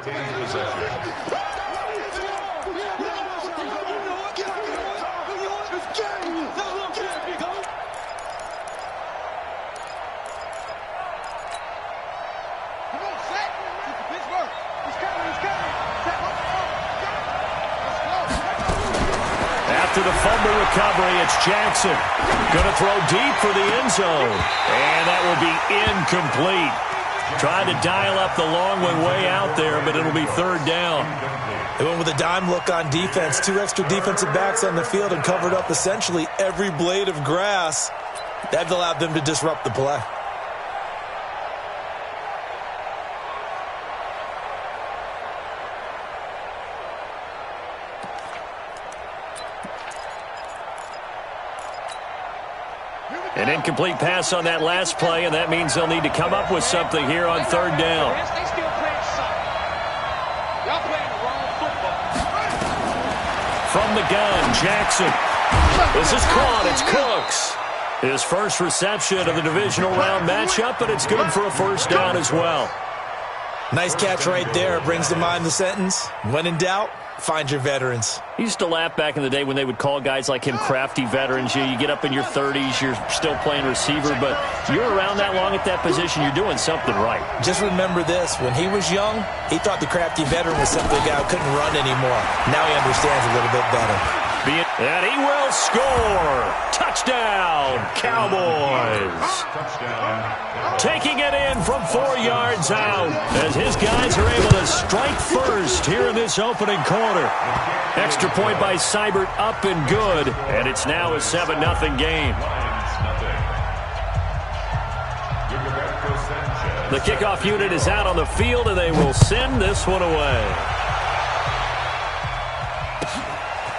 retain possession. After the fumble recovery, it's Jackson. Going to throw deep for the end zone. And that will be incomplete. Trying to dial up the long one way out there, but it'll be third down. They went with a dime look on defense. 2 extra defensive backs on the field and covered up essentially every blade of grass. That allowed them to disrupt the play. An incomplete pass on that last play, and that means they'll need to come up with something here on third down. From the gun, Jackson. This is caught. It's Cooks. His first reception of the divisional round matchup, but it's good for a first down as well. Nice catch right there. Brings to mind the sentence, when in doubt, find your veterans. He used to laugh back in the day when they would call guys like him crafty veterans. You get up in your 30s, you're still playing receiver, but you're around that long at that position, you're doing something right. Just remember this. When he was young, he thought the crafty veteran was simply a guy who couldn't run anymore. Now he understands a little bit better. And he will score. Touchdown, Cowboys. Taking it in from 4 yards out as his guys are able to strike first here in this opening quarter. Extra point by Seibert up and good, and it's now a 7-0 game. The kickoff unit is out on the field, and they will send this one away.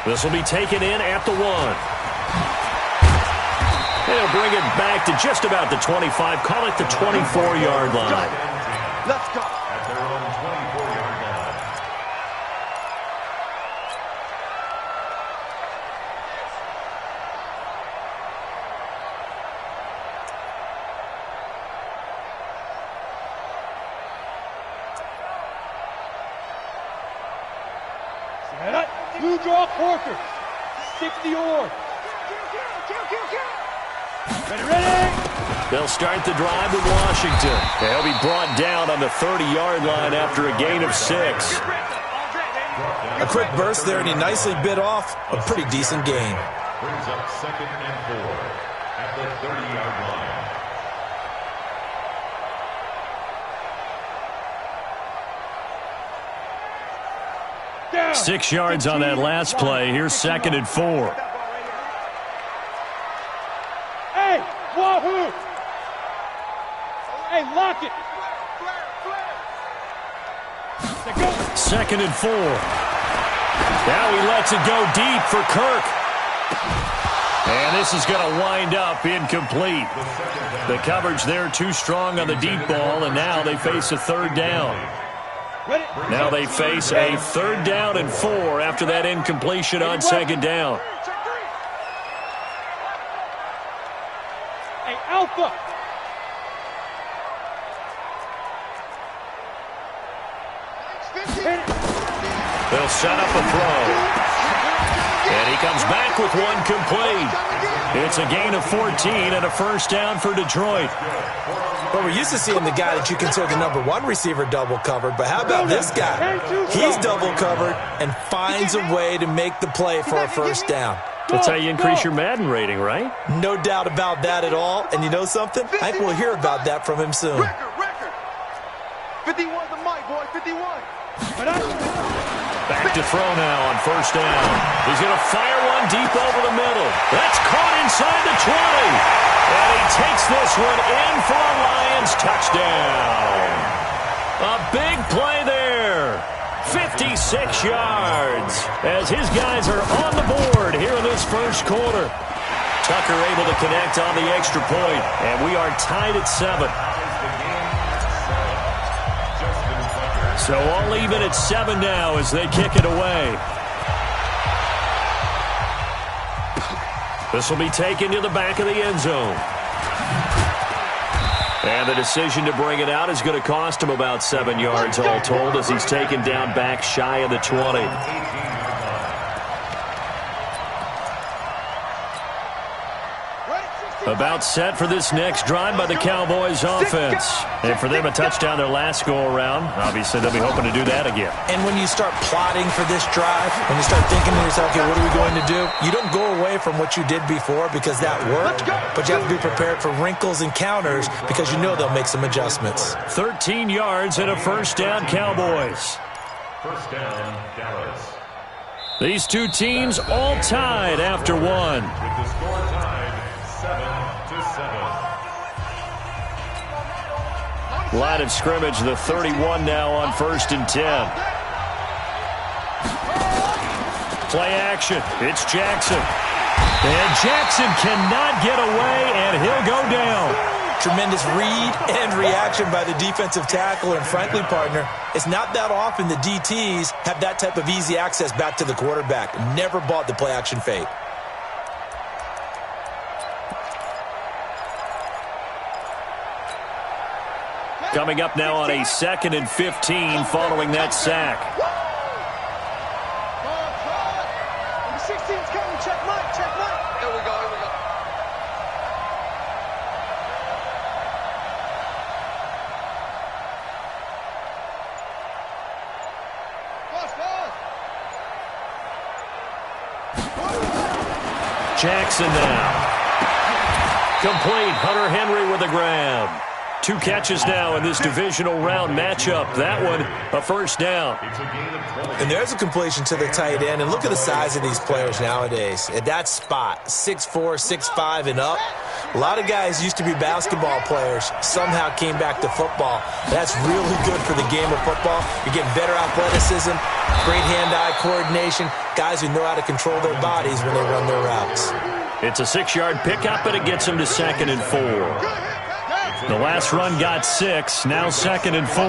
This will be taken in at the 1. They'll bring it back to just about the 25. Call it the 24-yard line. Let's go. At their own 24-yard line. Set up. Blue draw Porker. 60 or. Ready. They'll start the drive with Washington. They'll be brought down on the 30-yard line after a gain of 6. A quick burst there, and he nicely bit off a pretty decent gain. Brings up 2nd and 4 at the 30-yard line. 6 yards on that last play. Here's 2nd and 4. Hey, wahoo! Hey, lock it. 2nd and 4. Now he lets it go deep for Kirk. And this is going to wind up incomplete. The coverage there too strong on the deep ball, and now they face a third down. Now they face a 3rd down and 4 after that incompletion on 2nd down. Hey, Alpha. They'll set up a throw. And he comes back with one complete. It's a gain of 14 and a first down for Detroit. Well, we're used to seeing the guy that you consider the #1 receiver double covered, but how about this guy? He's double covered and finds a way to make the play for a first down. That's how you increase your Madden rating, right? No doubt about that at all. And you know something? I think we'll hear about that from him soon. Record. 51 the mic, boy. 51. Back to throw now on first down. He's going to fire one deep over the middle. That's caught inside the 20. And he takes this one in for a Lions touchdown. A big play there. 56 yards as his guys are on the board here in this first quarter. Tucker able to connect on the extra point, and we are tied at 7. So all even at 7 now as they kick it away. This will be taken to the back of the end zone. And the decision to bring it out is going to cost him about 7 yards all told as he's taken down back shy of the 20. About set for this next drive by the Cowboys offense. And for them, a touchdown their last go-around. Obviously, they'll be hoping to do that again. And when you start plotting for this drive, when you start thinking to yourself, okay, what are we going to do? You don't go away from what you did before because that worked, but you have to be prepared for wrinkles and counters because you know they'll make some adjustments. 13 yards and a first down, Cowboys. First down, Dallas. These two teams all tied after one. With the score tied 7-7. Line of scrimmage, the 31 now on 1st and 10. Play action. It's Jackson. And Jackson cannot get away, and he'll go down. Tremendous read and reaction by the defensive tackle. And frankly, partner, it's not that often the DTs have that type of easy access back to the quarterback. Never bought the play action fake. Coming up now on a 2nd and 15 following that sack. Number 16's coming. Check Mike. Check Mike. Here we go. Here we go. Jackson now. Complete. Hunter Henry with a grab. 2 catches now in this divisional round matchup. That one, a first down. And there's a completion to the tight end. And look at the size of these players nowadays. At that spot, 6'4", 6'5", and up. A lot of guys used to be basketball players. Somehow came back to football. That's really good for the game of football. You're getting better athleticism, great hand-eye coordination, guys who know how to control their bodies when they run their routes. It's a 6-yard pickup, and it gets them to 2nd and 4. The last run got 6, now 2nd and 4.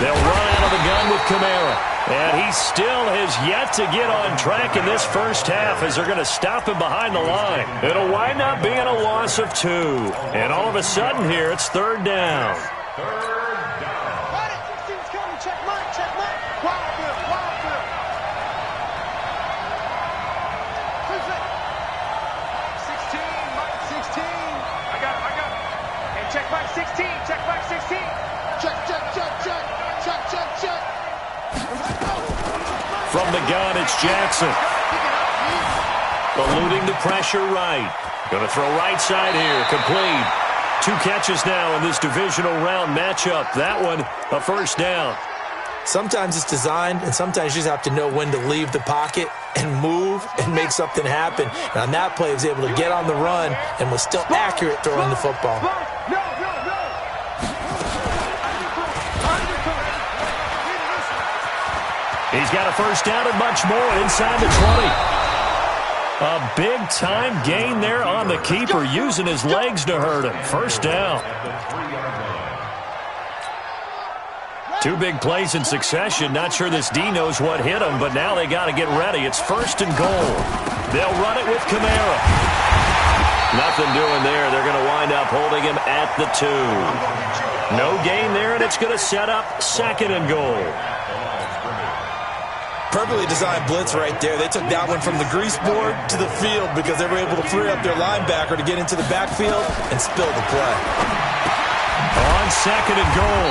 They'll run out of the gun with Kamara. And he still has yet to get on track in this first half as they're going to stop him behind the line. It'll wind up being a loss of 2. And all of a sudden here, it's 3rd down. From the gun, it's Jackson. Eluding the pressure right. Going to throw right side here. Complete. 2 catches now in this divisional round matchup. That one, a first down. Sometimes it's designed, and sometimes you just have to know when to leave the pocket and move and make something happen. And on that play, he was able to get on the run and was still accurate throwing the football. He's got a first down and much more inside the 20. A big-time gain there on the keeper, using his legs to hurt him. First down. 2 big plays in succession. Not sure this D knows what hit him, but now they got to get ready. It's 1st and goal. They'll run it with Kamara. Nothing doing there. They're going to wind up holding him at the 2. No gain there, and it's going to set up 2nd and goal. Perfectly designed blitz right there. They took that one from the grease board to the field because they were able to free up their linebacker to get into the backfield and spill the play. On 2nd and goal,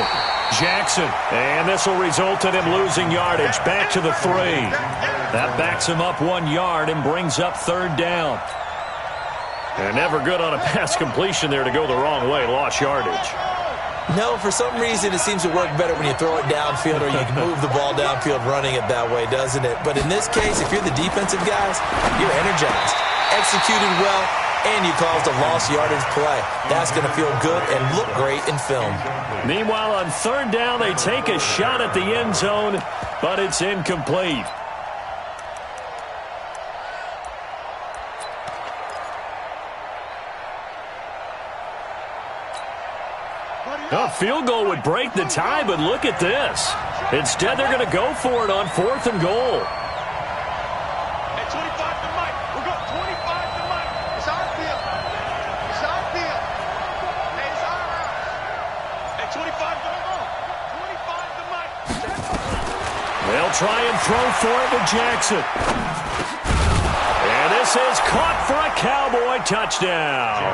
Jackson. And this will result in him losing yardage back to the 3. That backs him up 1 yard and brings up 3rd down. And never good on a pass completion there to go the wrong way. Lost yardage. No, for some reason it seems to work better when you throw it downfield or you can move the ball downfield running it that way, doesn't it? But in this case, if you're the defensive guys, you're energized, executed well, and you caused a lost yardage play. That's going to feel good and look great in film. Meanwhile, on 3rd down, they take a shot at the end zone, but it's incomplete. A field goal would break the tie, but look at this. Instead, they're going to go for it on 4th and goal. At 25 to Mike. We're going 25 to Mike. It's our field. It's They'll try and throw for it with Jackson. And this is caught for a Cowboy touchdown.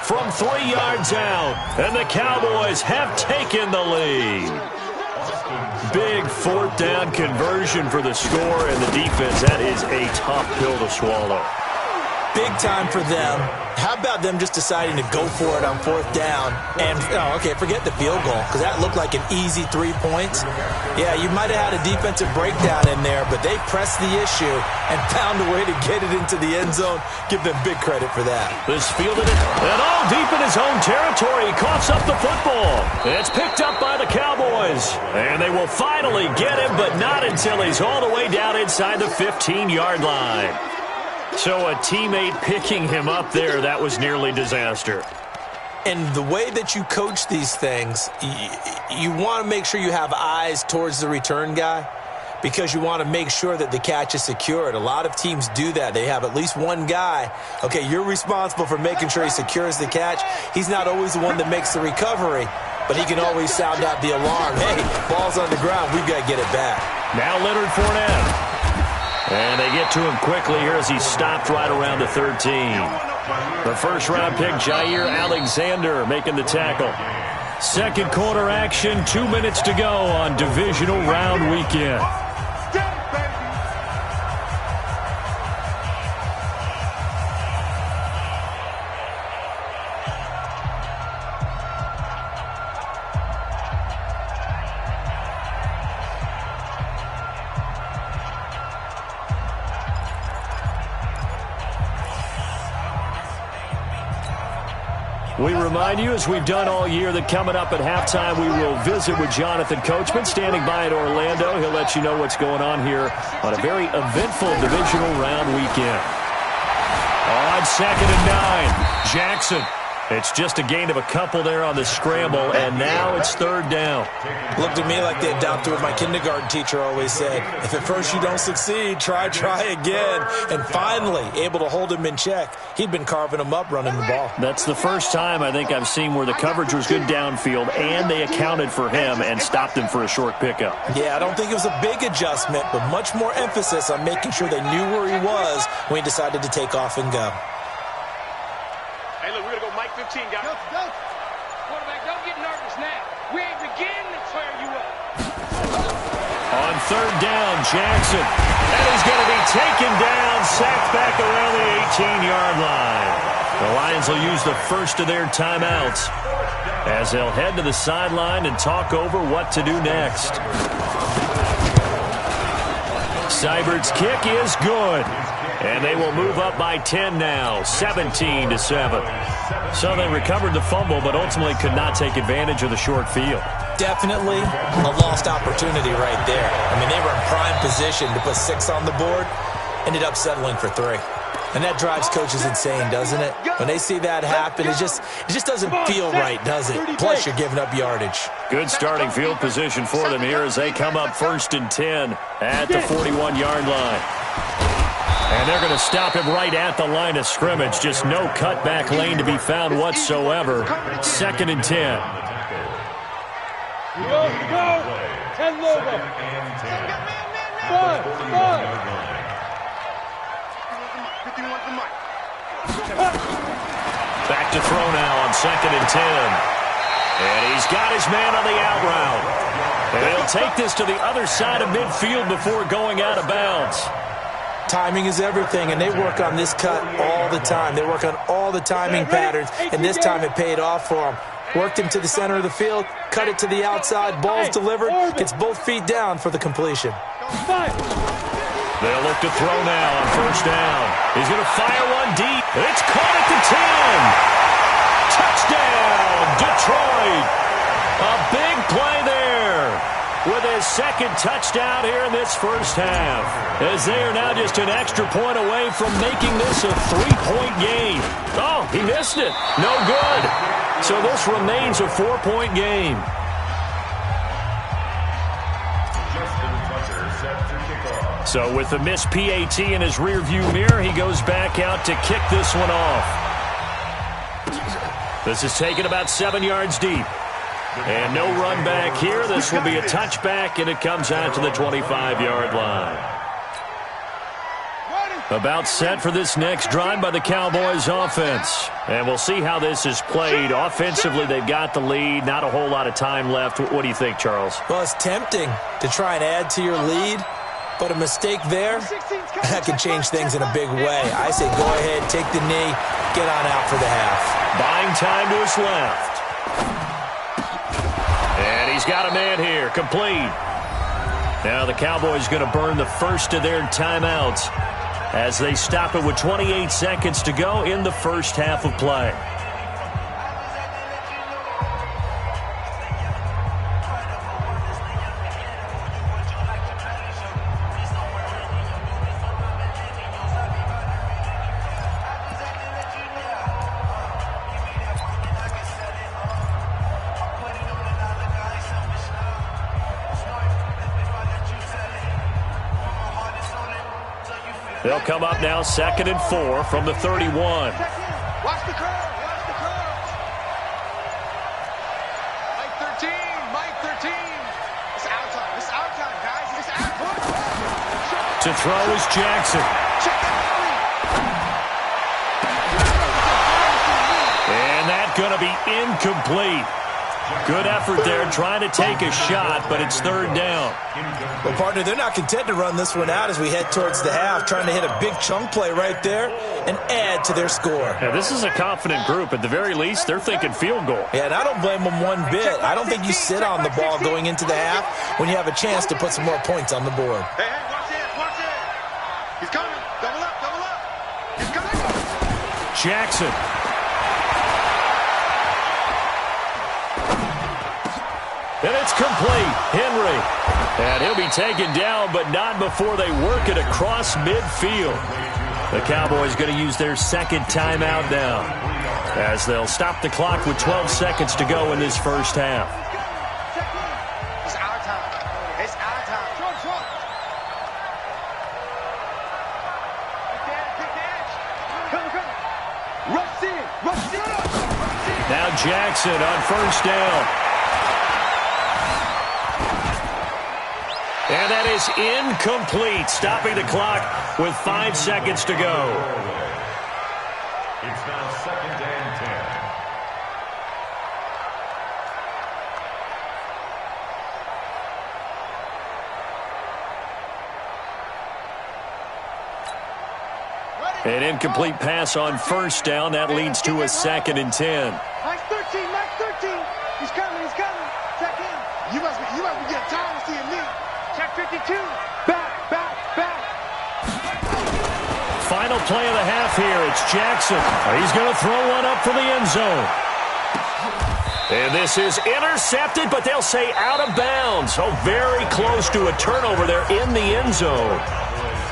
From 3 yards out, and the Cowboys have taken the lead. Big 4th down conversion for the score, and the defense, that is a tough pill to swallow. Big time for them. How about them just deciding to go for it on 4th down? And, forget the field goal, because that looked like an easy 3 points. Yeah, you might have had a defensive breakdown in there, but they pressed the issue and found a way to get it into the end zone. Give them big credit for that. This fielded it, and all deep in his own territory. He coughs up the football. It's picked up by the Cowboys. And they will finally get him, but not until he's all the way down inside the 15-yard line. So a teammate picking him up there, that was nearly disaster. And the way that you coach these things, you want to make sure you have eyes towards the return guy because you want to make sure that the catch is secured. A lot of teams do that. They have at least one guy. Okay, you're responsible for making sure he secures the catch. He's not always the one that makes the recovery, but he can always sound out the alarm. Hey, ball's on the ground. We've got to get it back. Now Leonard Fournette. And they get to him quickly here as he's stopped right around the 13. The first-round pick, Jair Alexander, making the tackle. Second quarter action, 2 minutes to go on divisional round weekend. We remind you, as we've done all year, that coming up at halftime, we will visit with Jonathan Coachman, standing by in Orlando. He'll let you know what's going on here on a very eventful divisional round weekend. On 2nd and 9, Jackson. It's just a gain of a couple there on the scramble, and now it's 3rd down. Looked to me like they adopted what my kindergarten teacher always said. If at first you don't succeed, try again. And finally, able to hold him in check. He'd been carving him up running the ball. That's the first time I think I've seen where the coverage was good downfield, and they accounted for him and stopped him for a short pickup. Yeah, I don't think it was a big adjustment, but much more emphasis on making sure they knew where he was when he decided to take off and go. Hey, look, we're going to go Mike 15, guys. Go. Quarterback, don't get nervous now. We ain't beginning to tear you up. On 3rd down, Jackson. And he's going to be taken down, sacked back around the 18-yard line. The Lions will use the first of their timeouts as they'll head to the sideline and talk over what to do next. Seibert's kick is good. And they will move up by 10 now, 17-7. So they recovered the fumble, but ultimately could not take advantage of the short field. Definitely a lost opportunity right there. I mean, they were in prime position to put 6 on the board, ended up settling for 3. And that drives coaches insane, doesn't it? When they see that happen, it just doesn't feel right, does it? Plus, you're giving up yardage. Good starting field position for them here as they come up 1st and 10 at the 41-yard line. And they're going to stop him right at the line of scrimmage. Just no cutback lane to be found whatsoever. 2nd and 10. Go. 10 logo. 5. Back to throw now on 2nd and 10. And he's got his man on the out route. And he'll take this to the other side of midfield before going out of bounds. Timing is everything, and they work on this cut all the time. They work on all the timing patterns, and this time it paid off for them. Worked him to the center of the field, cut it to the outside, ball's delivered, gets both feet down for the completion. They'll look to throw now on 1st down. He's going to fire one deep. It's caught at the 10. Touchdown, Detroit. A big play there with his 2nd touchdown here in this first half, as they are now just an extra point away from making this a 3-point game. Oh, he missed it. No good. So this remains a 4-point game. So with the missed PAT in his rearview mirror, he goes back out to kick this one off. This is taken about 7 yards deep. And no run back here. This will be a touchback, and it comes out to the 25-yard line. About set for this next drive by the Cowboys offense. And we'll see how this is played. Offensively, they've got the lead. Not a whole lot of time left. What do you think, Charles? Well, it's tempting to try and add to your lead, but a mistake there, that can change things in a big way. I say go ahead, take the knee, get on out for the half. Buying time to his left. And he's got a man here, complete. Now the Cowboys going to burn the first of their timeouts as they stop it with 28 seconds to go in the first half of play. They'll come up now 2nd and 4 from the 31. Watch the curve. Watch the curve. Mike 13. It's out time. It's out time, guys. It's out time. To throw is Jackson. And that's going to be incomplete. Good effort there trying to take a shot, but it's 3rd down. Well, partner, they're not content to run this one out as we head towards the half, trying to hit a big chunk play right there and add to their score. Now, this is a confident group. At the very least, they're thinking field goal. Yeah, and I don't blame them one bit. I don't think you sit on the ball going into the half when you have a chance to put some more points on the board. Hey, watch it. He's coming. Double up. He's coming. Jackson. And it's complete. Henry. And he'll be taken down, but not before they work it across midfield. The Cowboys going to use their 2nd timeout now, as they'll stop the clock with 12 seconds to go in this first half. It's our time. It's our time. Rush in. Now Jackson on 1st down. And that is incomplete, stopping the clock with 5 seconds to go. It's now 2nd and 10. An incomplete pass on 1st down. That leads to a 2nd and 10. Mike 13. He's coming. Check in. You must be getting tired of seeing me. Check 52. Back. Final play of the half here. It's Jackson. He's going to throw one up for the end zone. And this is intercepted, but they'll say out of bounds. Oh, very close to a turnover there in the end zone.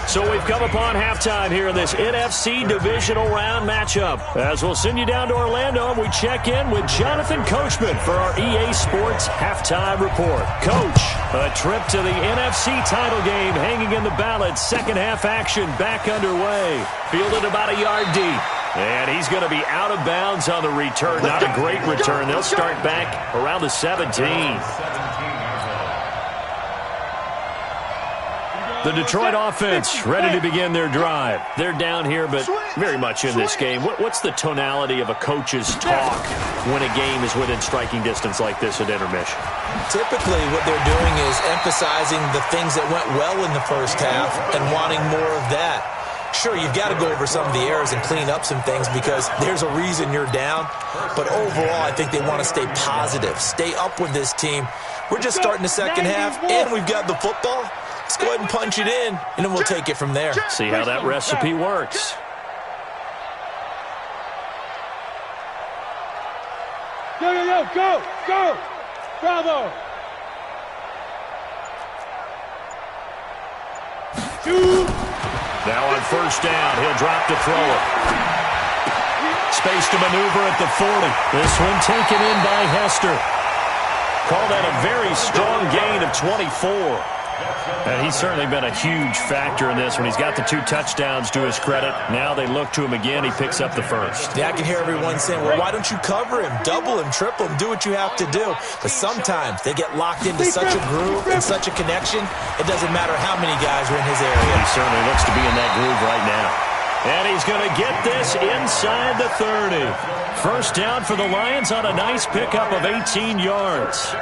So we've come upon halftime here in this NFC Divisional Round matchup. As we'll send you down to Orlando, and we check in with Jonathan Coachman for our EA Sports Halftime Report. Coach, a trip to the NFC title game hanging in the balance. 2nd half action back underway. Fielded about a yard deep. And he's going to be out of bounds on the return. Not a great return. They'll start back around the 17. The Detroit offense ready to begin their drive. They're down here, but very much in this game. What's the tonality of a coach's talk when a game is within striking distance like this at intermission? Typically, what they're doing is emphasizing the things that went well in the first half and wanting more of that. Sure, you've got to go over some of the errors and clean up some things because there's a reason you're down. But overall, I think they want to stay positive, stay up with this team. We're just starting the second half, and we've got the football. Let's go ahead and punch it in, and then we'll take it from there. See how that recipe works. Go! Bravo! Shoot! Now on 1st down, he'll drop to throw it. Space to maneuver at the 40. This one taken in by Hester. Call that a very strong gain of 24. And he's certainly been a huge factor in this when he's got the 2 touchdowns to his credit. Now they look to him again. He picks up the first. Yeah, I can hear everyone saying, well, why don't you cover him, double him, triple him, do what you have to do. But sometimes they get locked into such a groove and such a connection, it doesn't matter how many guys are in his area. He certainly looks to be in that groove right now. And he's going to get this inside the 30. First down for the Lions on a nice pickup of 18 yards.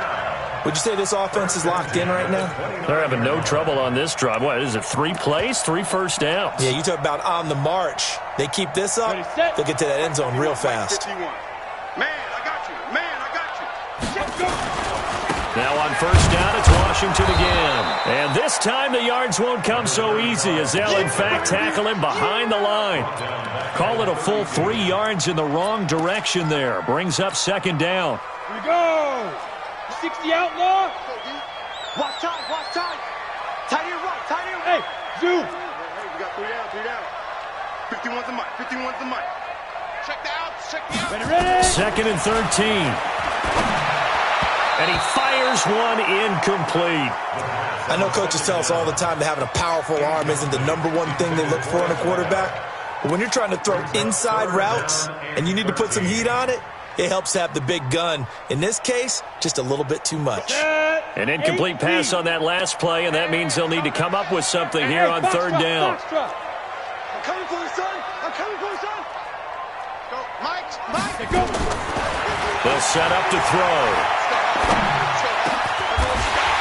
Would you say this offense is locked in right now? They're having no trouble on this drive. What is it, 3 plays, 3 first downs? Yeah, you talk about on the march. They keep this up, they'll get to that end zone real fast. Man, I got you. Man, I got you. Now on first down, it's Washington again. And this time the yards won't come so easy as they'll, in fact, tackle him behind the line. Call it a full 3 yards in the wrong direction there. Brings up second down. Here we go. 60 outlaw. Watch tight, watch tight. Tight end right, tight end Hey, right. zoom. Hey, we got 3 down. 51's the mic, 51's the mic. Check the outs, check the outs. Ready. Second and 13. And he fires one incomplete. I know coaches tell us all the time that having a powerful arm isn't the #1 thing they look for in a quarterback. But when you're trying to throw inside routes and you need to put some heat on it, it helps have the big gun. In this case, just a little bit too much. An incomplete pass on that last play, and that means they'll need to come up with something here on third down. I'm coming for you, son. I'm coming for you, son. Go, Mike. Go. They'll set up to throw.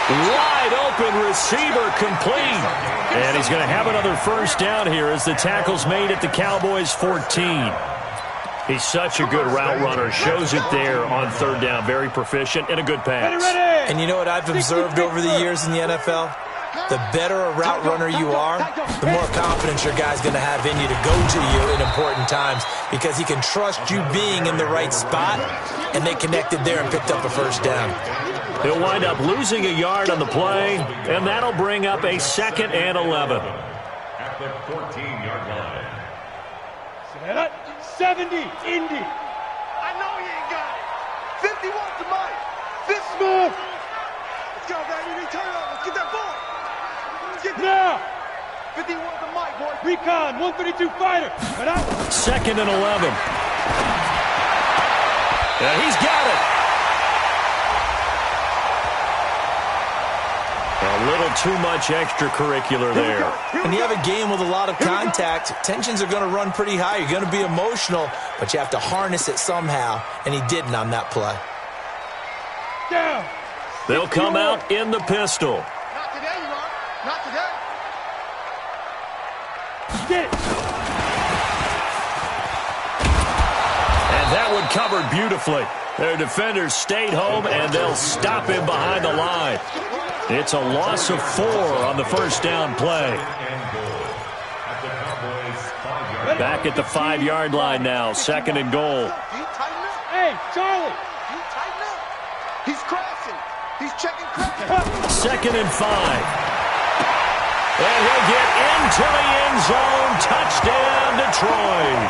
Wide open receiver complete. And he's going to have another first down here as the tackle's made at the Cowboys' 14. He's such a good route runner. Shows it there on third down. Very proficient and a good pass. And you know what I've observed over the years in the NFL? The better a route runner you are, the more confidence your guy's going to have in you to go to you in important times because he can trust you being in the right spot, and they connected there and picked up a first down. He'll wind up losing a yard on the play, and that'll bring up a 2nd and 11. At the 14-yard line. 70, Indy. I know you ain't got it. 51's the mic. This Move. Let's go, baby. Turn it over. Let's get that ball. Let's get Now. 51's the mic, boy. Recon, 132 fighter. Right out. 2nd and 11. And he's got it. A little too much extracurricular there. When you have a game with a lot of contact, tensions are going to run pretty high. You're going to be emotional, but you have to harness it somehow, and he didn't on that play. Down. They'll come out in the pistol. Not today, you are. Not today. Get it. And that one covered beautifully. Their defenders stayed home, and they'll stop him behind the line. It's a loss of 4 on the first down play. Back at the 5-yard line now, 2nd and goal. Hey, Charlie. He's crashing. He's checking crashing. 2nd and 5. And he'll get into the end zone. Touchdown, Detroit.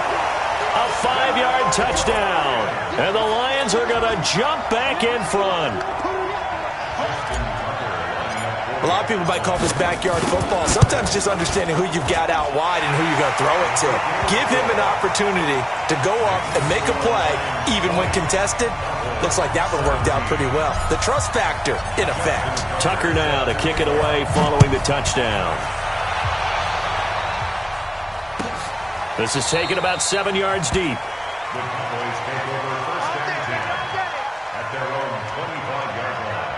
A 5-yard touchdown. And the Lions are going to jump back in front. A lot of people might call this backyard football. Sometimes just understanding who you've got out wide and who you're going to throw it to. Give him an opportunity to go up and make a play, even when contested. Looks like that one worked out pretty well. The trust factor, in effect. Tucker now to kick it away following the touchdown. This is taken about 7 yards deep. The Cowboys take over first and 10 at their own 25-yard line.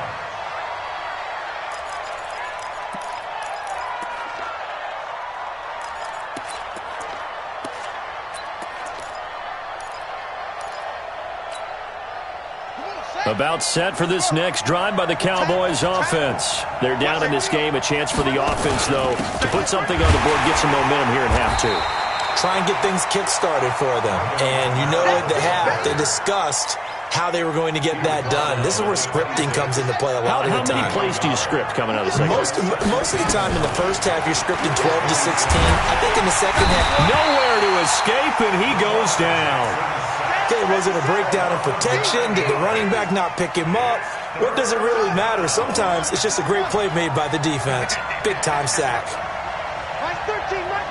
About set for this next drive by the Cowboys offense. They're down in this game. A chance for the offense, though, to put something on the board, get some momentum here in half 2. Try and get things kick-started for them. And you know at the half, they discussed how they were going to get that done. This is where scripting comes into play a lot of the time. How many plays do you script coming out of the second? Most of the time in the first half, you're scripting 12 to 16. I think in the second half, nowhere to escape, and he goes down. Okay, was it a breakdown in protection? Did the running back not pick him up? What does it really matter? Sometimes it's just a great play made by the defense. Big-time sack. Mike 13, Mike.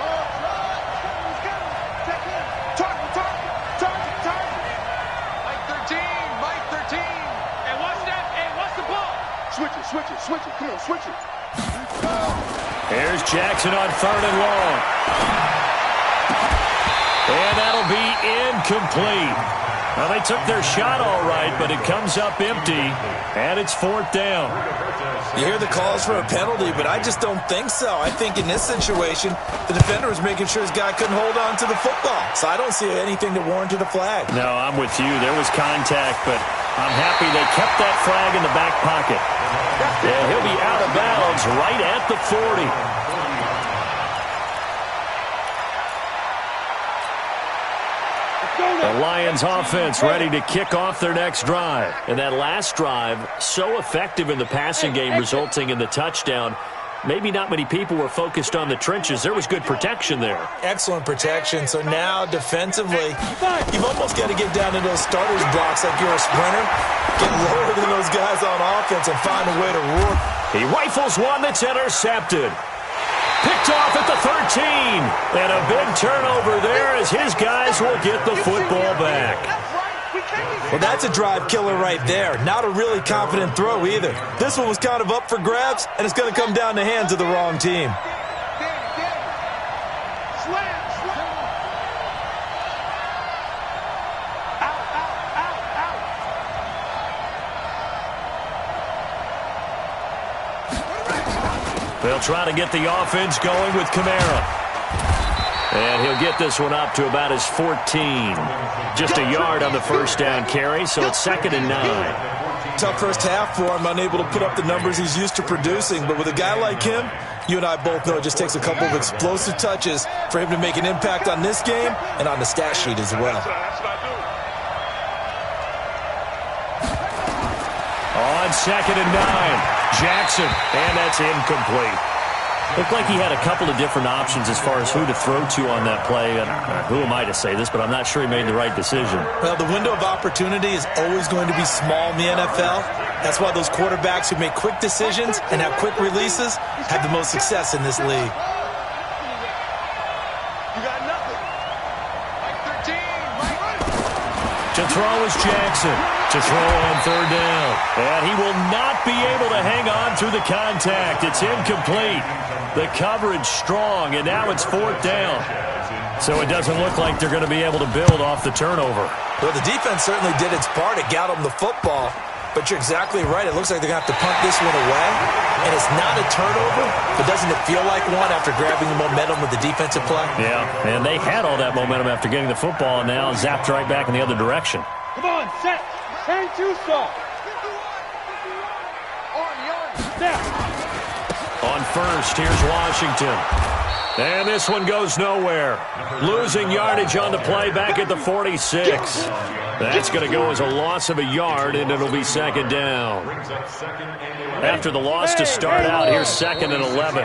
Mike 13. And watch that. And watch the ball. Switch it. Come on, switch it. Here's Jackson on 3rd and long. And that'll be incomplete. Well, they took their shot all right, but it comes up empty, and it's 4th down. You hear the calls for a penalty, but I just don't think so. I think in this situation, the defender was making sure his guy couldn't hold on to the football. So I don't see anything that warranted a flag. No, I'm with you. There was contact, but I'm happy they kept that flag in the back pocket. Yeah, he'll be out of bounds right at the 40. The Lions offense ready to kick off their next drive. And that last drive, so effective in the passing game, resulting in the touchdown. Maybe not many people were focused on the trenches. There was good protection there. Excellent protection. So now, defensively, you've almost got to get down to those starters blocks like you're a sprinter. Get lower than those guys on offense and find a way to roar. He rifles one that's intercepted. Picked off at the 13. And a big turnover there as his guys will get the football back. Well, that's a drive killer right there. Not a really confident throw either. This one was kind of up for grabs, and it's going to come down the hands of the wrong team. They'll try to get the offense going with Kamara. And he'll get this one up to about his 14. Just a yard on the first down carry, so it's 2nd and 9. Tough first half for him, unable to put up the numbers he's used to producing. But with a guy like him, you and I both know it just takes a couple of explosive touches for him to make an impact on this game and on the stat sheet as well. On 2nd and 9, Jackson, and that's incomplete. Looked like he had a couple of different options as far as who to throw to on that play. And who am I to say this, but I'm not sure he made the right decision. Well, the window of opportunity is always going to be small in the NFL. That's why those quarterbacks who make quick decisions and have quick releases have the most success in this league. You got nothing. Mike 13. To throw is Jackson. To throw on 3rd down. And he will not be able to hang on through the contact. It's incomplete. The coverage strong, and now it's 4th down. So it doesn't look like they're going to be able to build off the turnover. Well, the defense certainly did its part. It got them the football. But you're exactly right. It looks like they're going to have to punt this one away. And it's not a turnover, but doesn't it feel like one after grabbing the momentum with the defensive play? Yeah, and they had all that momentum after getting the football, and now zapped right back in the other direction. Come on, set. Turn to stop. On 1st, here's Washington. And this one goes nowhere. Losing yardage on the play back at the 46. That's going to go as a loss of a yard, and it'll be 2nd down. After the loss to start out, here's 2nd and 11.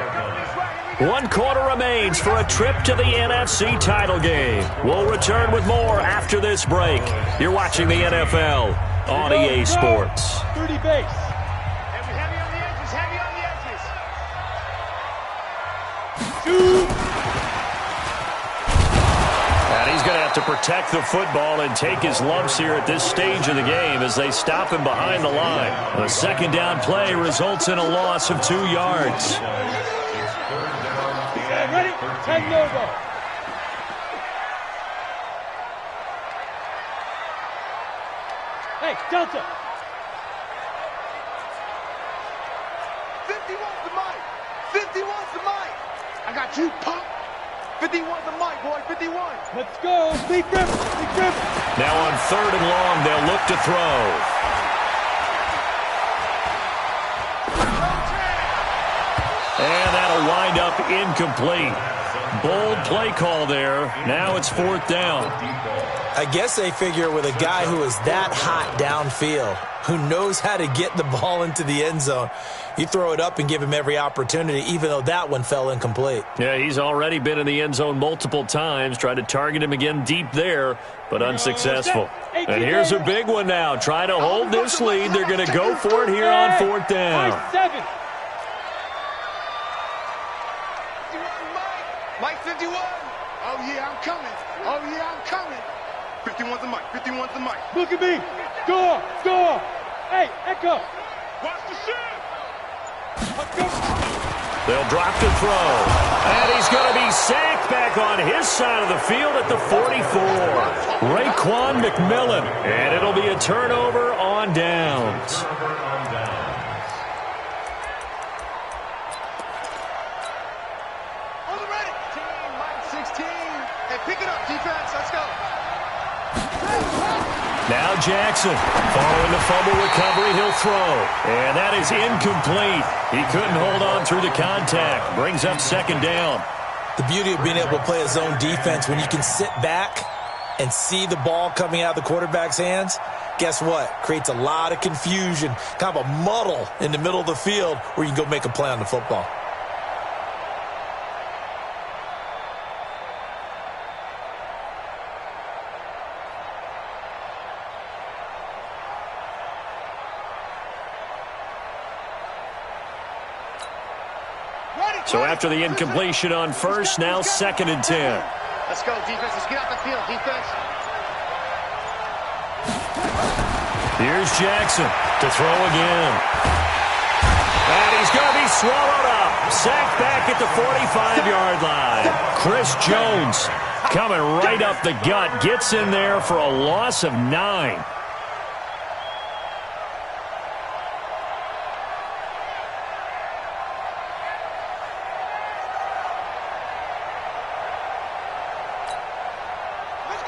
1 quarter remains for a trip to the NFC title game. We'll return with more after this break. You're watching the NFL on EA Sports. 30 base. Heavy on the edges. Heavy on the edges. And he's going to have to protect the football and take his lumps here at this stage of the game as they stop him behind the line. A 2nd down play results in a loss of 2 yards. Ready? 10 no-go. Hey, Delta. 51's the mic. 51's the mic. I got you, pop. 51's the mic, boy. 51. Let's go. Big Ripper. Big Ripper. Now on 3rd and long, they'll look to throw. And that'll wind up incomplete. Bold play call there. Now it's 4th down. I guess they figure with a guy who is that hot downfield, who knows how to get the ball into the end zone, you throw it up and give him every opportunity, even though that one fell incomplete. Yeah, he's already been in the end zone multiple times. Tried to target him again deep there, but unsuccessful. And here's a big one now. Try to hold this lead. They're going to go for it here on 4th down. Mike 51. Oh, yeah, I'm coming. Oh, yeah, I'm coming. 51's the mic. 51's the mic. Look at me. Score. Score. Hey, Echo. Watch the shit. They'll drop to throw. And he's going to be sacked back on his side of the field at the 44. Raekwon McMillan. And it'll be a turnover on downs. On the ready. Team, Mike 16. Hey, pick it up, defense. Let's go. Now Jackson, following the fumble recovery, he'll throw. And that is incomplete. He couldn't hold on through the contact. Brings up 2nd down. The beauty of being able to play a zone defense, when you can sit back and see the ball coming out of the quarterback's hands, guess what? Creates a lot of confusion, kind of a muddle in the middle of the field where you can go make a play on the football. So after the incompletion on first, now 2nd and 10. Let's go, defense. Let's get out the field, defense. Here's Jackson to throw again. And he's going to be swallowed up. Sacked back at the 45-yard line. Chris Jones coming right up the gut. Gets in there for a loss of 9.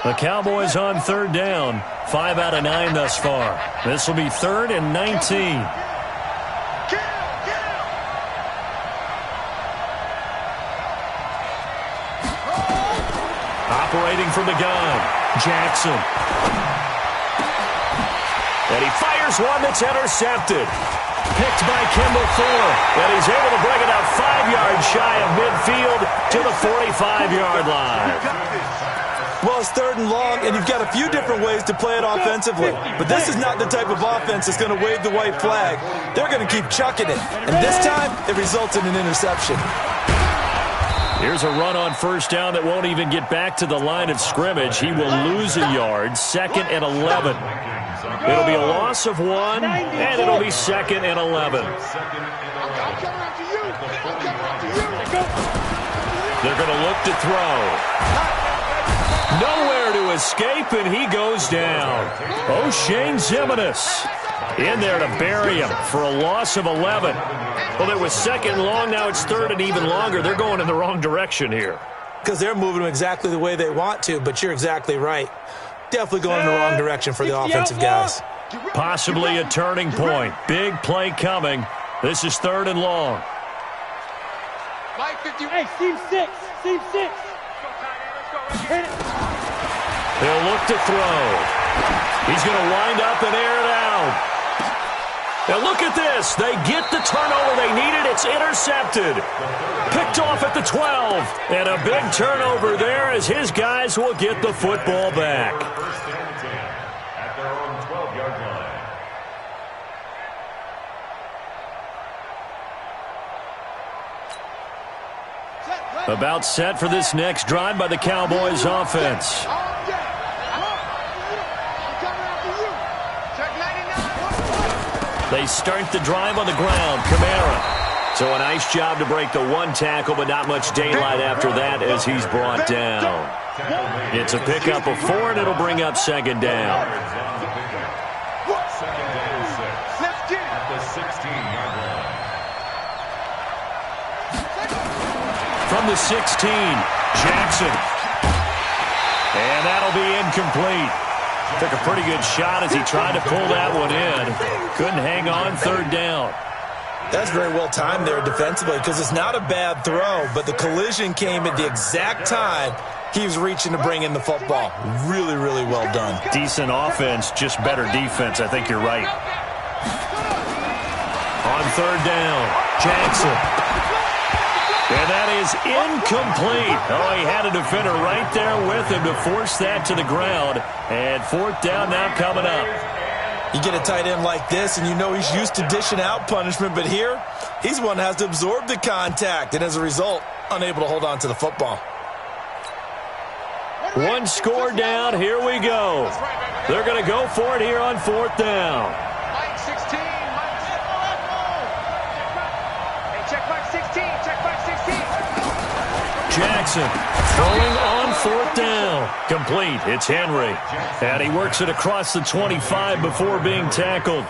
The Cowboys on 3rd down. 5 out of 9 thus far. This will be 3rd and 19. Operating from the gun, Jackson. And he fires one that's intercepted. Picked by Kimball Fuller. And he's able to bring it out 5 yards shy of midfield to the 45-yard line. Well, it's 3rd and long, and you've got a few different ways to play it offensively. But this is not the type of offense that's going to wave the white flag. They're going to keep chucking it. And this time, it results in an interception. Here's a run on 1st down that won't even get back to the line of scrimmage. He will lose a yard. 2nd and 11. It'll be a loss of 1, and it'll be 2nd and 11. They're going to look to throw. Nowhere to escape, and he goes down. O'Shane Zimenez in there to bury him for a loss of 11. Well, it was 2nd long. Now it's 3rd and even longer. They're going in the wrong direction here. Because they're moving them exactly the way they want to, but you're exactly right. Definitely going in the wrong direction for the offensive guys. Possibly a turning point. Big play coming. This is 3rd and long. Mike 50. Hey, seam 6. Seam 6. Hit it. He'll look to throw. He's going to wind up and air it out. Now look at this. They get the turnover they needed. It's intercepted. Picked off at the 12. And a big turnover there as his guys will get the football back. First down and 10 at their own 12-yard line. About set for this next drive by the Cowboys offense. They start the drive on the ground. Kamara. So a nice job to break the 1 tackle, but not much daylight after that as he's brought down. It's a pickup of 4, and it'll bring up 2nd down. 2nd down and 6 at the 16-yard line. From the 16, Jackson. And that'll be incomplete. Took a pretty good shot as he tried to pull that one in. Couldn't hang on 3rd down. That's very well timed there defensively because it's not a bad throw, but the collision came at the exact time he was reaching to bring in the football. Really, really well done. Decent offense, just better defense. I think you're right. On third down, Jackson. And that is incomplete. Oh, he had a defender right there with him to force that to the ground. And fourth down now coming up. You get a tight end like this, and you know he's used to dishing out punishment, but here, he's one that has to absorb the contact, and as a result, unable to hold on to the football. One score down, here we go. They're going to go for it here on fourth down. Mike 16, Hey, check Mike 16, check Mike 16. Jackson throwing on fourth down. Complete. It's Henry. And he works it across the 25 before being tackled.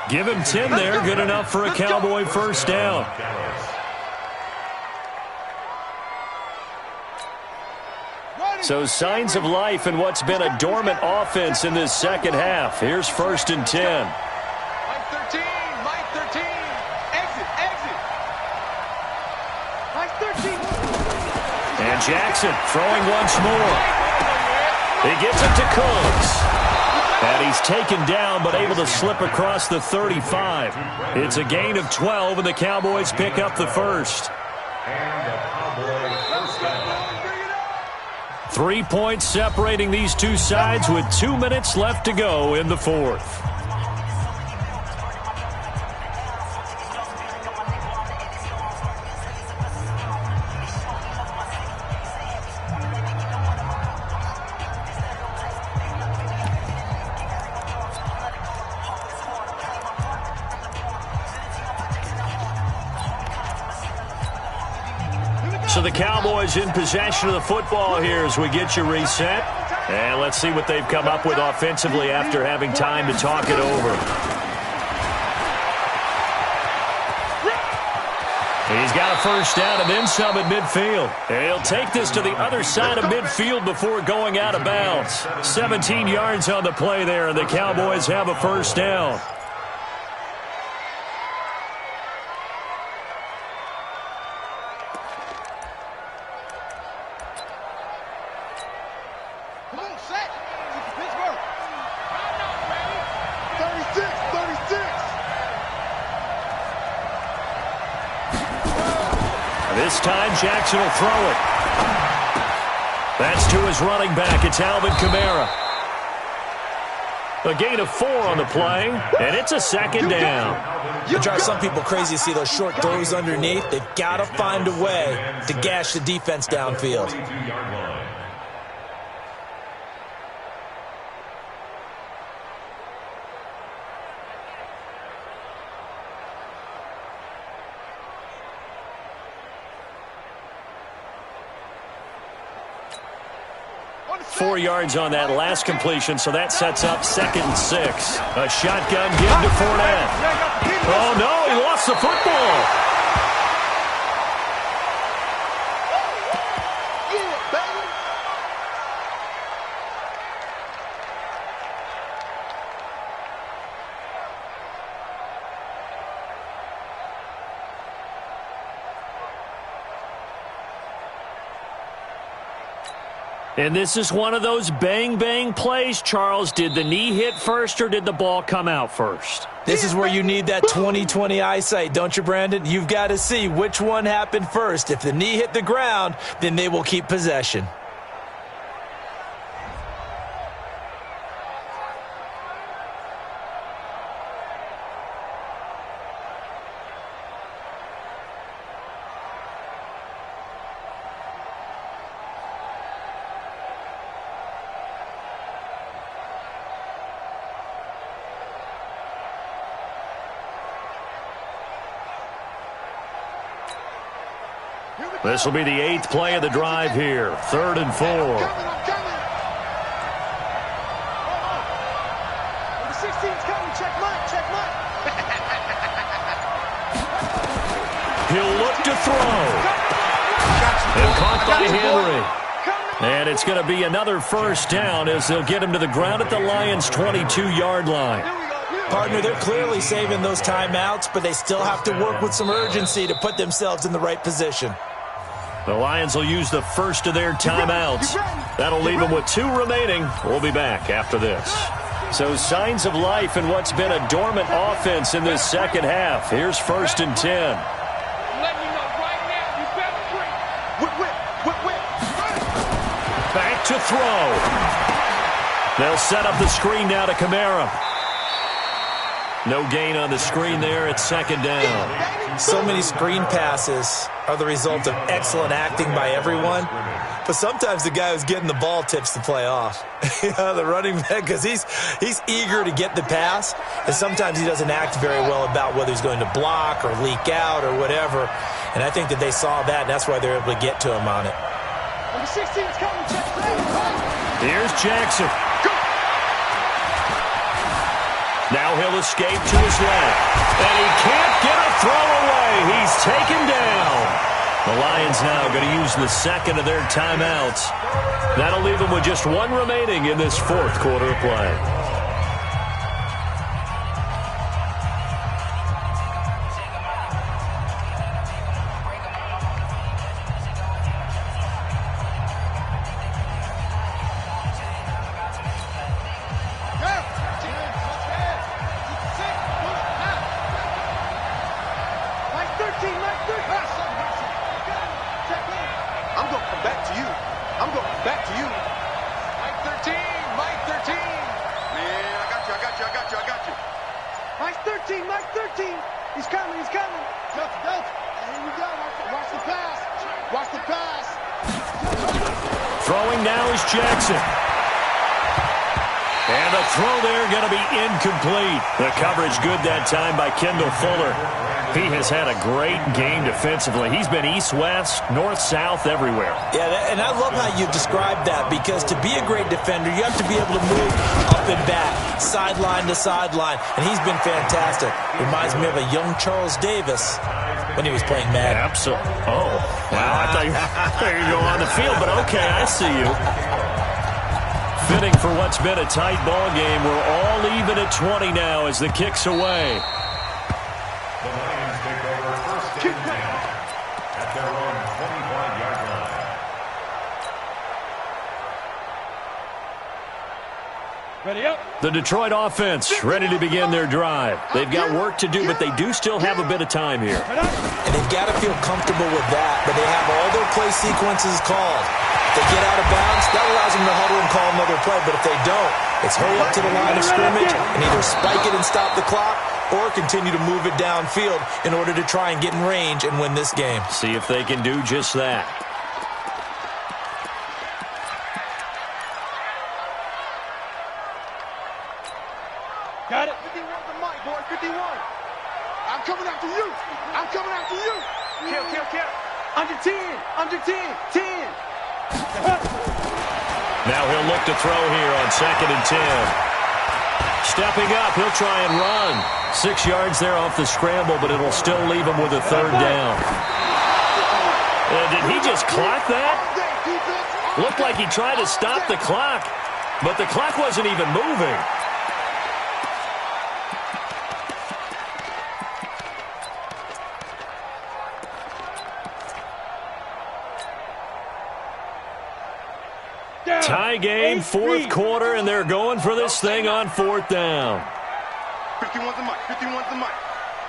Give him 10 there. Good enough for a Cowboy first down. So signs of life in what's been a dormant offense in this second half. Here's first and 10. Mike 13, Mike 13. Exit, exit. Mike 13. And Jackson throwing once more. He gets it to Cooks. And he's taken down but able to slip across the 35. It's a gain of 12, and the Cowboys pick up the first. 3 points separating these two sides with 2 minutes left to go in the fourth. So the Cowboys in possession of the football here as we get you reset. And let's see what they've come up with offensively after having time to talk it over. He's got a first down and then some at midfield. And he'll take this to the other side of midfield before going out of bounds. 17 yards on the play there, and the Cowboys have a first down. This time, Jackson will throw it. That's to his running back. It's Alvin Kamara. A gain of 4 on the play, and it's a second down. It drives some people crazy to see those short throws underneath. They've got to find a way to gash the defense downfield. Four yards on that last completion, so that sets up second and 6. A shotgun give to Fournette. Oh, no, he lost the football. And this is one of those bang-bang plays, Charles. Did the knee hit first or did the ball come out first? This is where you need that 20/20 eyesight, don't you, Brandon? You've got to see which one happened first. If the knee hit the ground, then they will keep possession. This will be the 8th play of the drive here. 3rd and 4. The 16's coming. Check Mike. Check Mike. He'll look to throw. And caught by Henry. And it's going to be another first down as they'll get him to the ground at the Lions' 22-yard line. Partner, they're clearly saving those timeouts, but they still have to work with some urgency to put themselves in the right position. The Lions will use the first of their timeouts. That'll leave them with 2 remaining. We'll be back after this. So signs of life in what's been a dormant offense in this second half. Here's 1st and 10. I'm letting you know right now, you better drink. Back to throw. They'll set up the screen now to Kamara. No gain on the screen there. It's 2nd down. So many screen passes are the result of excellent acting by everyone. But sometimes the guy who's getting the ball tips the play off. The running back, because he's eager to get the pass, and sometimes he doesn't act very well about whether he's going to block or leak out or whatever. And I think that they saw that, and that's why they're able to get to him on it. Number 16 is coming. Here's Jackson. Now he'll escape to his left. And he can't get a throw away. He's taken down. The Lions now going to use the second of their timeouts. That'll leave them with just 1 remaining in this 4th quarter of play. Throwing now is Jackson. And the throw there going to be incomplete. The coverage good that time by Kendall Fuller. He has had a great game defensively. He's been east-west, north-south, everywhere. Yeah, and I love how you described that, because to be a great defender, you have to be able to move up and back, sideline to sideline, and he's been fantastic. Reminds me of a young Charles Davis when he was playing Madden. Absolutely. Oh, wow. I thought you were going on the field, but okay, I see you. Fitting for what's been a tight ball game. We're all even at 20 now as the kick's away. The Lions take over 1st and 10 at their own 25-yard line. Ready up. The Detroit offense ready to begin their drive. They've got work to do, but they do still have a bit of time here. And they've got to feel comfortable with that, but they have all their play sequences called. If they get out of bounds, that allows them to huddle and call another play, but if they don't, it's hurry up to the line of scrimmage and either spike it and stop the clock or continue to move it downfield in order to try and get in range and win this game. See if they can do just that. Got it. 51 the mic, boy. 51. I'm coming after you. I'm coming after you. Kill. Under 10. Under 10. 10. Now he'll look to throw here on 2nd and 10. Stepping up, he'll try and run. 6 yards there off the scramble, but it'll still leave him with a 3rd down. Did he just clock that? Looked like he tried to stop the clock, but the clock wasn't even moving. Tie game, 4th quarter, and they're going for this thing on 4th down. 51's the mic. 51's the mic.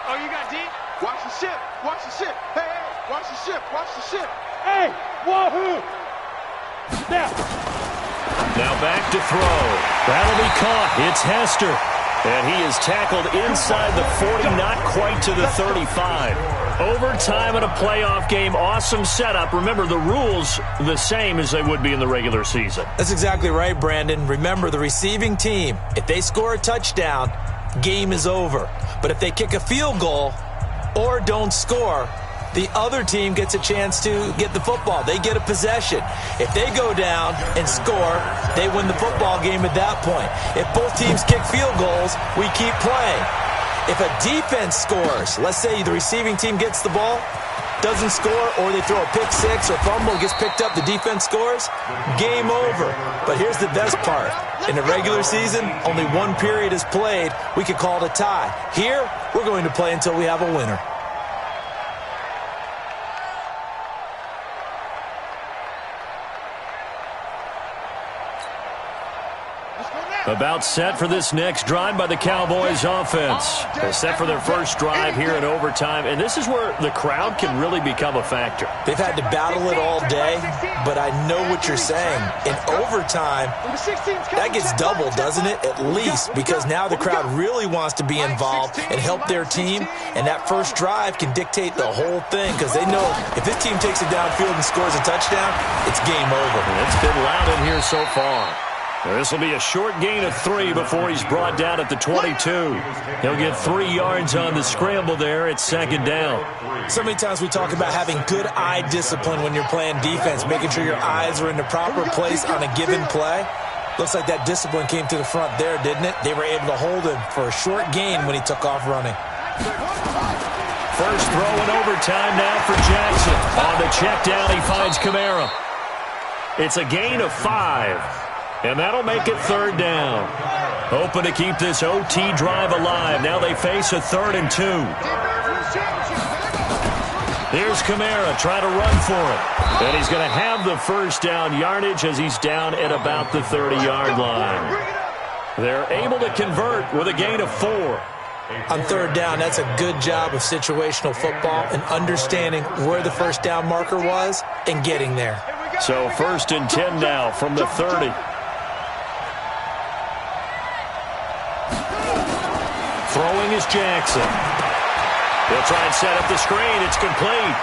Oh, you got deep? Watch the ship. Watch the ship. Hey, watch the ship. Watch the ship. Hey, wahoo! Now back to throw. That'll be caught. It's Hester. And he is tackled inside the 40, not quite to the 35. Overtime in a playoff game, awesome setup. Remember, the rules the same as they would be in the regular season. That's exactly right, Brandon. Remember, the receiving team, if they score a touchdown, game is over. But if they kick a field goal or don't score, the other team gets a chance to get the football. They get a possession. If they go down and score, they win the football game at that point. If both teams kick field goals, we keep playing. If a defense scores, let's say the receiving team gets the ball, doesn't score, or they throw a pick six or fumble, gets picked up, the defense scores, game over. But here's the best part. In the regular season, only one period is played. We could call it a tie. Here, we're going to play until we have a winner. About set for this next drive by the Cowboys offense. They're set for their first drive here in overtime, and this is where the crowd can really become a factor. They've had to battle it all day, but I know what you're saying. In overtime, that gets doubled, doesn't it? At least, because now the crowd really wants to be involved and help their team, and that first drive can dictate the whole thing, because they know if this team takes it downfield and scores a touchdown, it's game over. And it's been loud in here so far. This will be a short gain of 3 before he's brought down at the 22. He'll get 3 yards on the scramble there at second down. So many times we talk about having good eye discipline when you're playing defense, making sure your eyes are in the proper place on a given play. Looks like that discipline came to the front there, didn't it? They were able to hold him for a short gain when he took off running. First throw in overtime now for Jackson. On the check down, he finds Kamara. It's a gain of 5. And that'll make it third down. Hoping to keep this OT drive alive. Now they face a 3rd and 2. Here's Kamara trying to run for it. And he's going to have the first down yardage as he's down at about the 30-yard line. They're able to convert with a gain of 4. On third down, that's a good job of situational football and understanding where the first down marker was and getting there. So 1st and 10 now from the 30. Throwing is Jackson. He'll try and set up the screen. It's complete.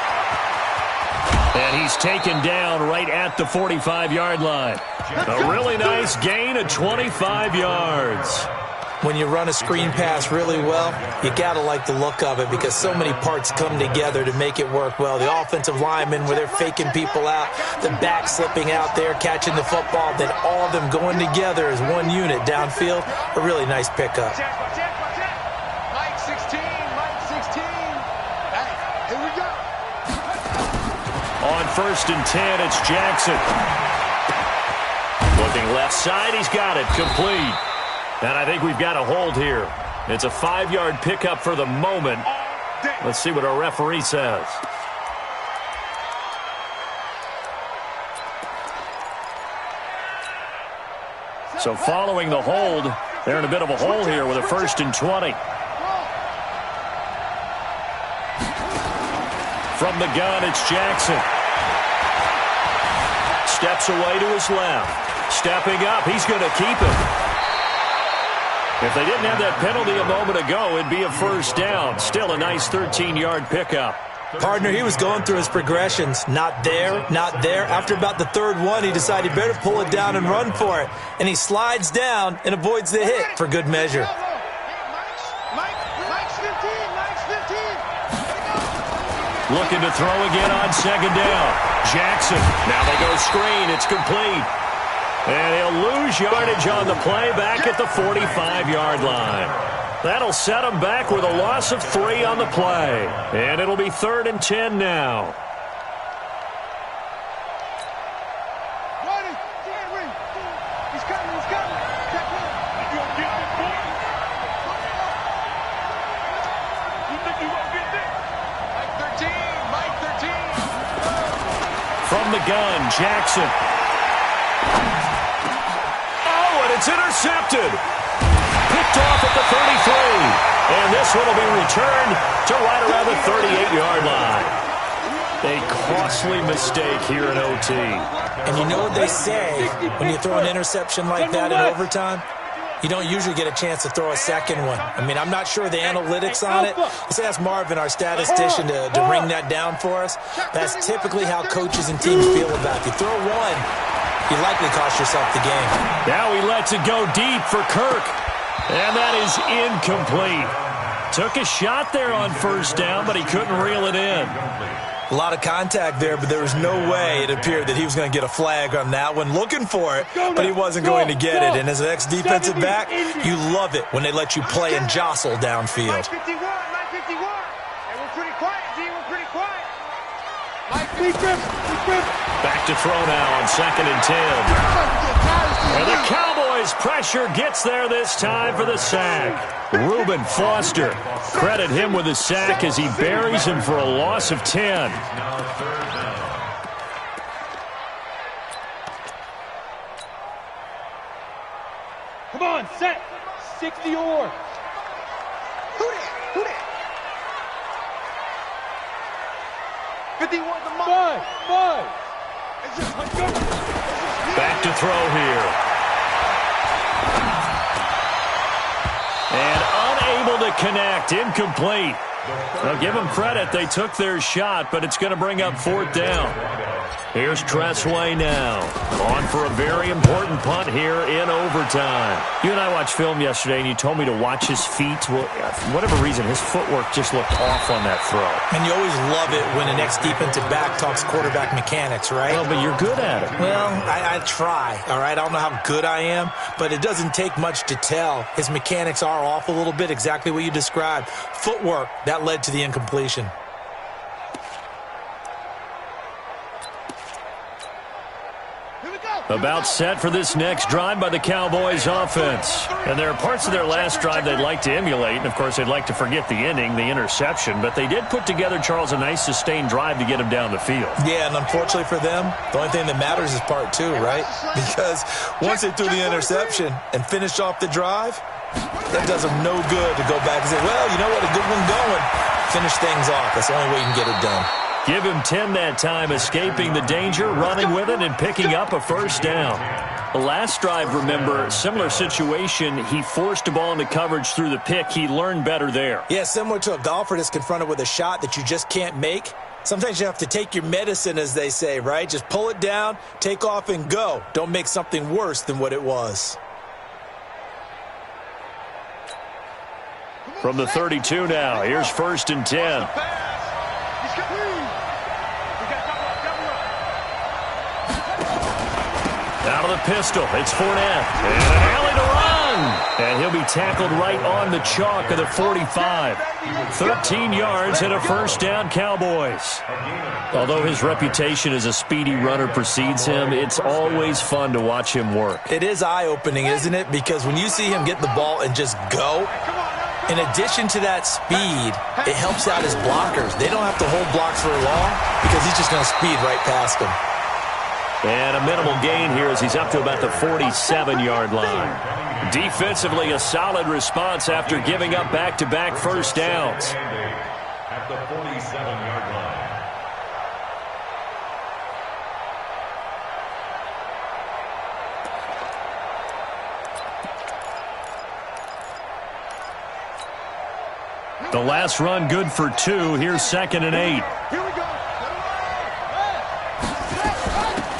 And he's taken down right at the 45-yard line. A really nice gain of 25 yards. When you run a screen pass really well, you got to like the look of it because so many parts come together to make it work well. The offensive linemen, where they're faking people out, the back slipping out there, catching the football, then all of them going together as one unit downfield. A really nice pickup. On 1st and 10, it's Jackson. Looking left side, he's got it, complete. And I think we've got a hold here. It's a 5-yard pickup for the moment. Let's see what our referee says. So following the hold, they're in a bit of a hole here with a 1st and 20. From the gun, it's Jackson. Steps away to his left. Stepping up, he's going to keep it. If they didn't have that penalty a moment ago, it'd be a first down. Still a nice 13-yard pickup. Partner, he was going through his progressions. Not there, not there. After about the 3rd one, he decided he better pull it down and run for it. And he slides down and avoids the hit for good measure. Looking to throw again on second down. Jackson. Now they go screen. It's complete. And he'll lose yardage on the play back at the 45-yard line. That'll set him back with a loss of 3 on the play. And it'll be 3rd and 10 now. From the gun, Jackson. Oh, and it's intercepted. Picked off at the 33. And this one will be returned to right around the 38-yard line. A costly mistake here in OT. And you know what they say when you throw an interception like that in overtime? You don't usually get a chance to throw a second one. I mean, I'm not sure the analytics on it. Let's ask Marvin, our statistician, to ring that down for us. That's typically how coaches and teams feel about it. If you throw one, you likely cost yourself the game. Now he lets it go deep for Kirk. And that is incomplete. Took a shot there on first down, but he couldn't reel it in. A lot of contact there, but there was no way it appeared that he was going to get a flag on that one. Looking for it, but he wasn't going to get it. And as an ex-defensive back, you love it when they let you play and jostle downfield. 951. Hey, we're pretty quiet, D. We're pretty quiet. Back to throw now on 2nd and 10. And the Cowboys' pressure gets there this time for the sack. Reuben Foster. Credit him with a sack as he buries him for a loss of 10. Come on, set. 60 or. Who that? 51 the mark. Five. Back to throw here. And unable to connect. Incomplete. Now give them credit. They took their shot, but it's going to bring up 4th down. Here's Tressway now. On for a very important punt here in overtime. You and I watched film yesterday, and you told me to watch his feet. Well, for whatever reason, his footwork just looked off on that throw. And you always love it when an ex-defensive back talks quarterback mechanics, right? Well, but you're good at it. Well, I try, all right? I don't know how good I am, but it doesn't take much to tell. His mechanics are off a little bit, exactly what you described. Footwork, that led to the incompletion. About set for this next drive by the Cowboys offense. And there are parts of their last drive they'd like to emulate. And, of course, they'd like to forget the ending, the interception. But they did put together, Charles, a nice sustained drive to get him down the field. Yeah, and unfortunately for them, the only thing that matters is part 2, right? Because once they threw the interception and finished off the drive, that does them no good to go back and say, well, you know what, a good one going. Finish things off. That's the only way you can get it done. Give him 10 that time, escaping the danger, running with it, and picking up a 1st down. The last drive, remember, similar situation. He forced a ball into coverage through the pick. He learned better there. Yeah, similar to a golfer that's confronted with a shot that you just can't make. Sometimes you have to take your medicine, as they say, right? Just pull it down, take off, and go. Don't make something worse than what it was. From the 32 now, here's 1st and 10. Out of the pistol, it's Fournette. And an alley to run. And he'll be tackled right on the chalk of the 45. 13 yards and a 1st down, Cowboys. Although his reputation as a speedy runner precedes him, it's always fun to watch him work. It is eye-opening, isn't it? Because when you see him get the ball and just go, in addition to that speed, it helps out his blockers. They don't have to hold blocks very long because he's just going to speed right past them. And a minimal gain here as he's up to about the 47-yard line. Defensively, a solid response after giving up back-to-back 1st downs. At the 47-yard line. The last run good for 2. Here's 2nd and 8. Here we go.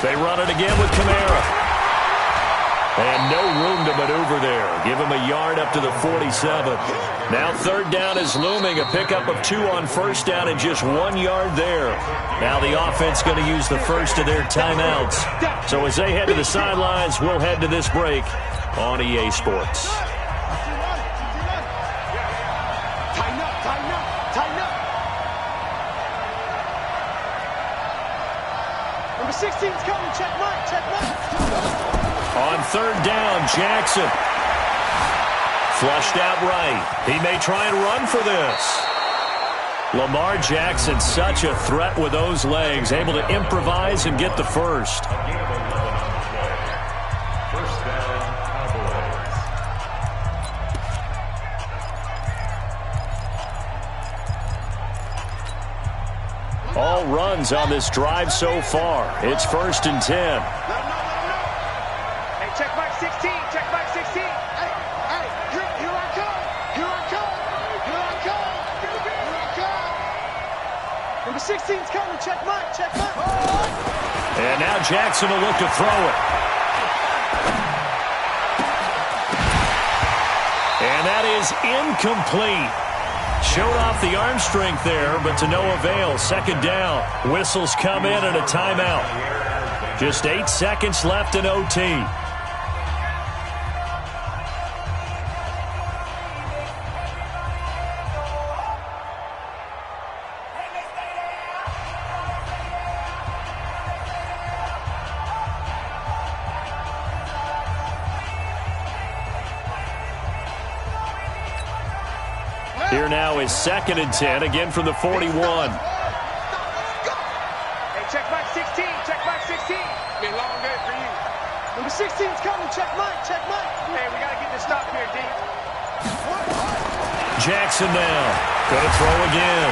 They run it again with Kamara. And no room to maneuver there. Give him a yard up to the 47. Now 3rd down is looming. A pickup of 2 on 1st down and just 1 yard there. Now the offense going to use the first of their timeouts. So as they head to the sidelines, we'll head to this break on EA Sports. Number 16's coming. Check Mike. On 3rd down, Jackson. Flushed out right. He may try and run for this. Lamar Jackson, such a threat with those legs, able to improvise and get the first. All runs on this drive so far. It's 1st and 10. Hey, check Mike 16. Check Mike 16. Hey, here I come. Number 16's coming. Check Mike. And now Jackson will look to throw it. And that is incomplete. Showed off the arm strength there, but to no avail. 2nd down. Whistles come in and a timeout. Just 8 seconds left in OT. Here now is 2nd and 10, again from the 41. Hey, check Mike 16. Check Mike 16. Be a long day for you. Number 16's coming. Check Mike. Check Mike. Hey, we got to get this stop here, D. Jackson now. Gonna throw again.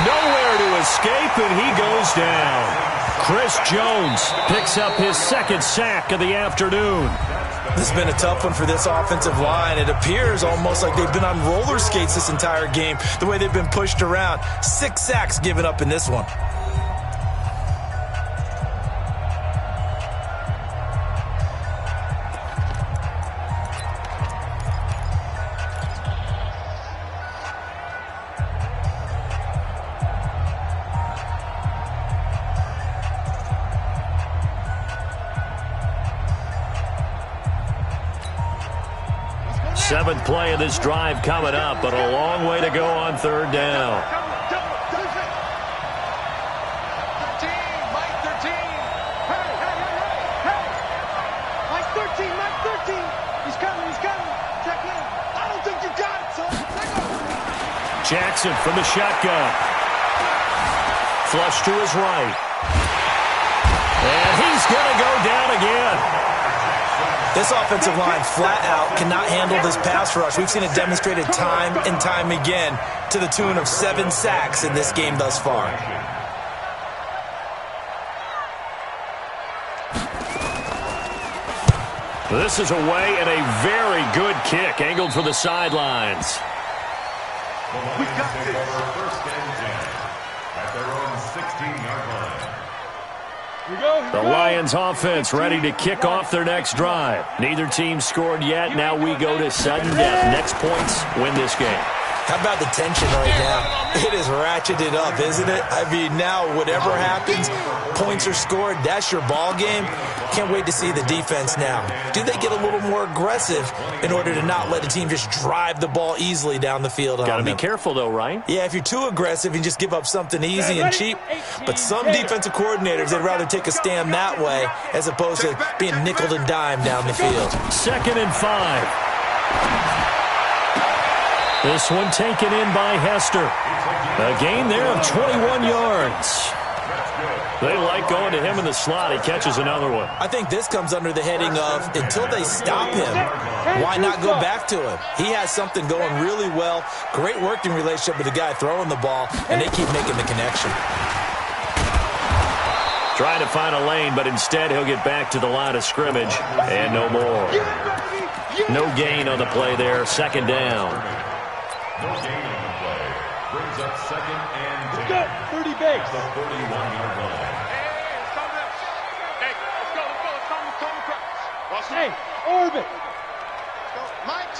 Nowhere to escape, and he goes down. Chris Jones picks up his 2nd sack of the afternoon. This has been a tough one for this offensive line. It appears almost like they've been on roller skates this entire game, the way they've been pushed around. 6 sacks given up in this one. Seventh play of this drive coming up, but a long way to go on 3rd down. Mike 13. Hey. Mike 13. Mike 13. He's coming. Check him. I don't think you got it, son. Jackson from the shotgun. Flush to his right. And he's going to go down again. This offensive line flat out cannot handle this pass rush. We've seen it demonstrated time and time again to the tune of 7 sacks in this game thus far. This is away and a very good kick angled for the sidelines. We got this. 1st and 10 at their own 16-yard line. The Lions offense ready to kick off their next drive. Neither team scored yet. Now we go to sudden death. Next points win this game. How about the tension right now? It is ratcheted up, isn't it? I mean, now whatever happens, points are scored. That's your ball game. Can't wait to see the defense now. Do they get a little more aggressive in order to not let the team just drive the ball easily down the field? Got to be careful, though, right? Yeah, if you're too aggressive, you just give up something easy and cheap. But some defensive coordinators, they'd rather take a stand that way as opposed to being nickeled and dimed down the field. 2nd and 5. This one taken in by Hester. A gain there of 21 yards. They like going to him in the slot. He catches another one. I think this comes under the heading of until they stop him, why not go back to him? He has something going really well. Great working relationship with the guy throwing the ball, and they keep making the connection. Trying to find a lane, but instead he'll get back to the line of scrimmage, and no more. No gain on the play there. 2nd down. No gain on the play. Brings up 2nd and 10. 30 base. The 31-yard line. Hey, orbit. Mike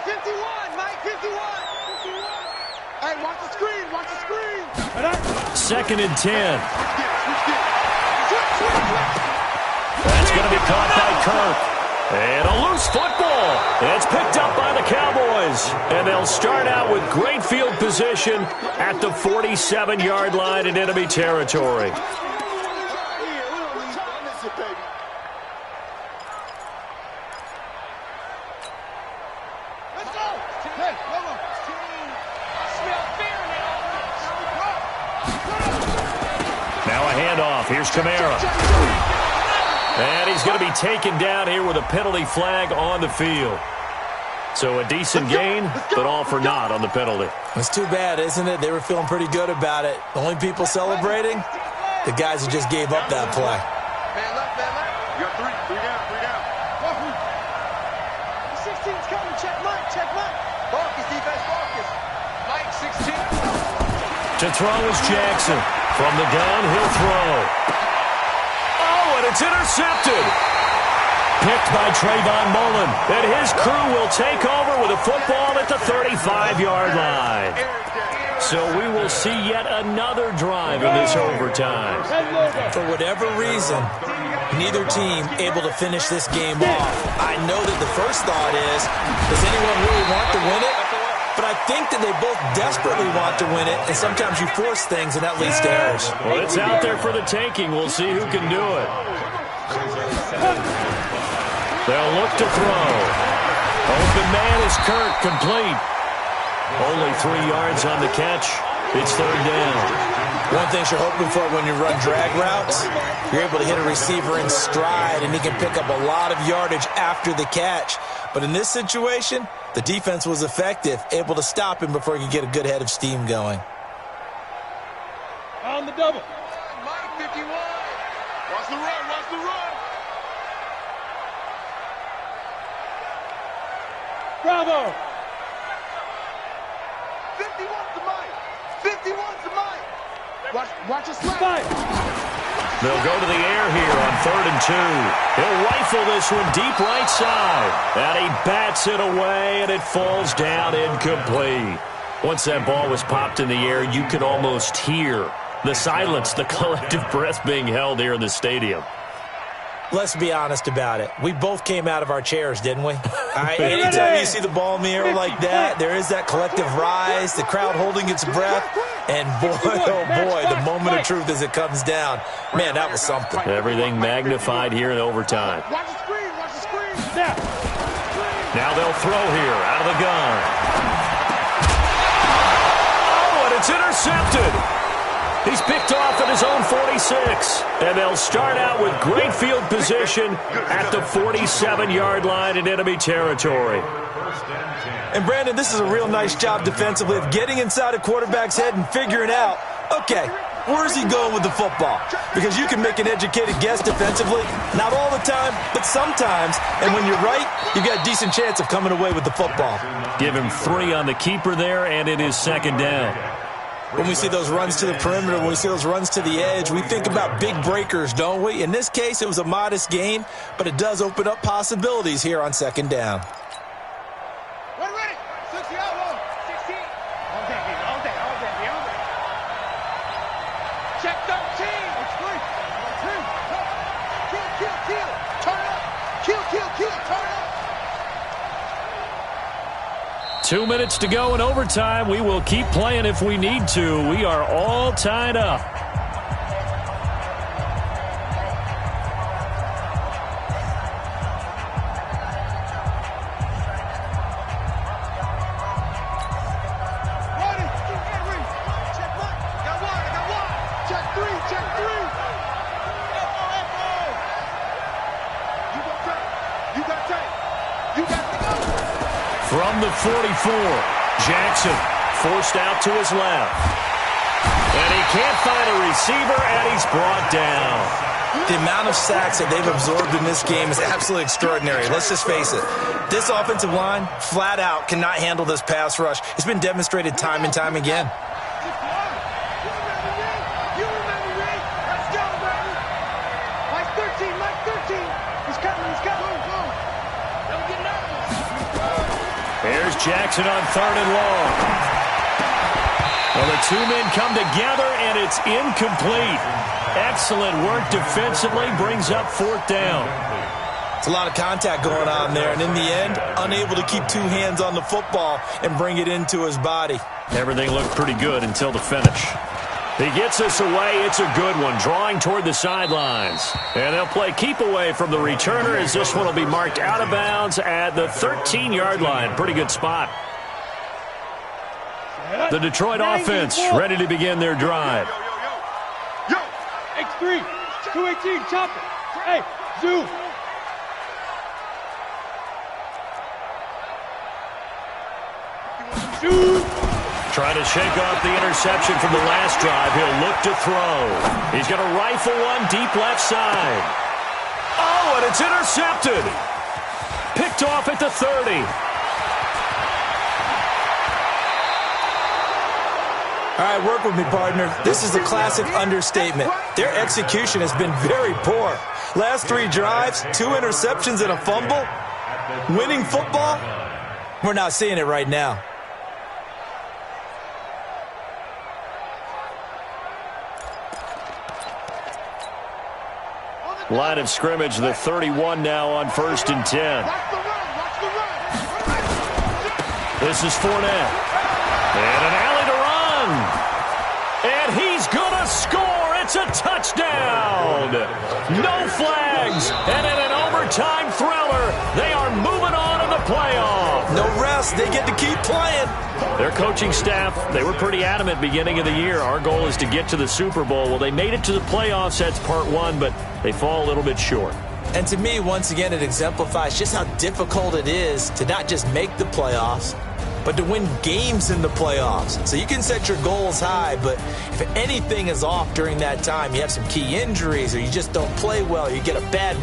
51. Mike 51. Hey, watch the screen. Watch the screen. 2nd and 10. That's going to be caught by Kirk. And a loose football. It's picked up by the Cowboys. And they'll start out with great field position at the 47-yard line in enemy territory. Now a handoff. Here's Kamara. And he's going to be taken down here with a penalty flag on the field. So a decent gain, but all for naught on the penalty. It's too bad, isn't it? They were feeling pretty good about it. The only people celebrating, the guys who just gave up that play. Man left. You got 3 down. 16's coming. Check Mike. Focus, defense, focus. Mike 16. To throw is Jackson. From the gun, he'll throw. Oh, and it's intercepted. Picked by Trayvon Mullen. And his crew will take over with a football at the 35-yard line. So we will see yet another drive in this overtime. For whatever reason, neither team able to finish this game off. I know that the first thought is, does anyone really want to win it? But I think that they both desperately want to win it, and sometimes you force things, and that leads to errors. Well, it's out there for the taking. We'll see who can do it. They'll look to throw. Open man is Kirk, complete. Only 3 yards on the catch. It's third down. One thing you're hoping for when you run drag routes, you're able to hit a receiver in stride, and he can pick up a lot of yardage after the catch. But in this situation, the defense was effective, able to stop him before he could get a good head of steam going. On the double. Mike 51. Watch the run, watch the run. Bravo. 51 to Mike. 51 to Mike. Watch us slide. Five. They'll go to the air here on 3rd and 2. He'll rifle this one deep right side. And he bats it away, and it falls down incomplete. Once that ball was popped in the air, you could almost hear the silence, the collective breath being held here in the stadium. Let's be honest about it. We both came out of our chairs, didn't we? Anytime you see the ball in the air like that, there is that collective rise, the crowd holding its breath, and boy, oh boy, the moment of truth as it comes down. Man, that was something. Everything magnified here in overtime. Watch the screen, watch the screen. Now they'll throw here out of the gun. Oh, and it's intercepted. He's picked off at his own 46. And they'll start out with great field position at the 47-yard line in enemy territory. And, Brandon, this is a real nice job defensively of getting inside a quarterback's head and figuring out, okay, where's he going with the football? Because you can make an educated guess defensively, not all the time, but sometimes. And when you're right, you've got a decent chance of coming away with the football. Give him 3 on the keeper there, and it is second down. When we see those runs to the perimeter, when we see those runs to the edge, we think about big breakers, don't we? In this case, it was a modest gain, but it does open up possibilities here on second down. Ready. 60 out low. 16. All day. Check 13. Kill. Turn up. Kill. Turn up. 2 minutes to go in overtime. We will keep playing if we need to. We are all tied up. Ready. Check one. Got one. Check three. You got tape. From the 44, Jackson forced out to his left. And he can't find a receiver, and he's brought down. The amount of sacks that they've absorbed in this game is absolutely extraordinary. Let's just face it. This offensive line, flat out, cannot handle this pass rush. It's been demonstrated time and time again. You remember me? Let's go, baby. Mike 13. He's coming. Don't get nervous. Here's Jackson on 3rd and long. Well, the 2 men come together, and it's incomplete. Excellent work defensively, brings up 4th down. It's a lot of contact going on there, and in the end, unable to keep 2 hands on the football and bring it into his body. Everything looked pretty good until the finish. He gets us away. It's a good one, drawing toward the sidelines. And they'll play keep away from the returner as this one will be marked out of bounds at the 13-yard line. Pretty good spot. The Detroit offense ready to begin their drive. Yo. X3. 218. Chop it. Hey, zoom. Shoot. Trying to shake off the interception from the last drive. He'll look to throw. He's going to rifle one deep left side. Oh, and it's intercepted. Picked off at the 30. All right, work with me, partner. This is a classic understatement. Their execution has been very poor. Last 3 drives, 2 interceptions and a fumble. Winning football? We're not seeing it right now. Line of scrimmage, the 31 now on 1st and 10. This is Fournette. And an alley to run. And he's going to score. It's a touchdown. No flags. And in an overtime thriller, they are moving on in the playoff. No rest playoffs, they get to keep playing. Their coaching staff, they were pretty adamant beginning of the year. Our goal is to get to the Super Bowl. Well, they made it to the playoffs. That's part one, but they fall a little bit short. And to me, once again, it exemplifies just how difficult it is to not just make the playoffs, but to win games in the playoffs. So you can set your goals high, but if anything is off during that time, you have some key injuries or you just don't play well, you get a bad